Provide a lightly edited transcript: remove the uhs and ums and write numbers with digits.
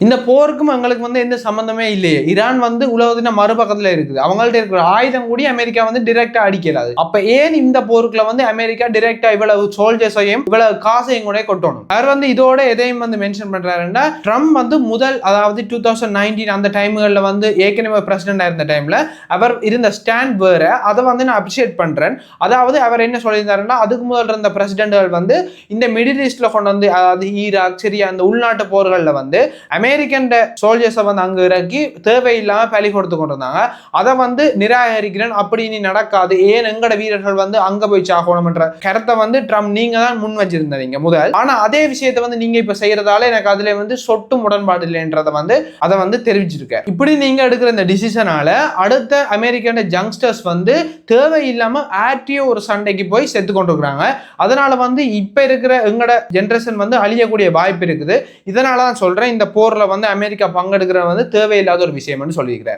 இந்த போருக்கும் எங்களுக்கு வந்து எந்த சம்பந்தமே இல்லையே. ஈரான் வந்து உலகத்தின் மறுபக்கத்துல இருக்குது. அவங்கள்ட்ட இருக்கிற ஆயுதம் கூடி அமெரிக்கா வந்து டைரக்டா அடிக்கிறாது. அப்ப ஏன் இந்த போருக்குள்ள வந்து அமெரிக்கா டைரக்டா இவ்வளவு சோல்ஜர்ஸையும் இவ்வளவு காசையும் கூட கொட்டணும்? அவர் வந்து இதோட எதையும் வந்து மென்ஷன் பண்றாருன்னா, ட்ரம்ப் வந்து முதல் அதாவது 2019 அந்த டைம்களில் வந்து ஏற்கனவே பிரசிடென்டா இருந்த டைம்ல அவர் இருந்த ஸ்டாண்ட் வேற. அதை வந்து நான் அப்ரிஷியேட் பண்றேன். அதாவது அவர் என்ன சொல்லியிருந்தாருன்னா, அதுக்கு முதல் இருந்த பிரசிடென்ட்கள் வந்து இந்த மிடில் ஈஸ்ட்ல கொண்டு வந்து அதாவது ஈராக் சிரியா அந்த உள்நாட்டு போர்களில் வந்து அமெரிக்கன் சோல்ஜர்ஸை வந்து அங்க இறக்கி தேவையில்லாம பலி கொடுத்து கொண்டிருந்தாங்க. அதை வந்து நிராகரிக்கிறேன், அப்படி இனி நடக்காது, ஏன் எங்கட வீரர்கள் வந்து அங்க போய் சாகணும்ன்ற கருத்தை வந்து ட்ரம்ப் நீங்க தான் முன் வச்சிருந்தீங்க முதல். ஆனா அதே விஷயத்தை வந்து நீங்க இப்ப செய்யறதால எனக்கு அதுல வந்து சொட்டும் உடன்பாடு இல்லைன்றதை வந்து அதை வந்து தெரிவிச்சிருக்க. இப்படி நீங்க எடுக்கிற இந்த டிசிஷனால அடுத்த அமெரிக்கன் ஜங்ஸ்டர்ஸ் வந்து தேவையில்லாம ஆட்டியோ ஒரு சண்டைக்கு போய் செத்து கொண்டு இருக்கிறாங்க. அதனால வந்து இப்ப இருக்கிற எங்கட ஜெனரேஷன் வந்து அழியக்கூடிய வாய்ப்பு இருக்குது. இதனால தான் சொல்றேன், இந்த போர்ல வந்து அமெரிக்கா பங்கெடுக்கிற வந்து தேவையில்லாத ஒரு விஷயம்னு சொல்லியிருக்கிறேன்.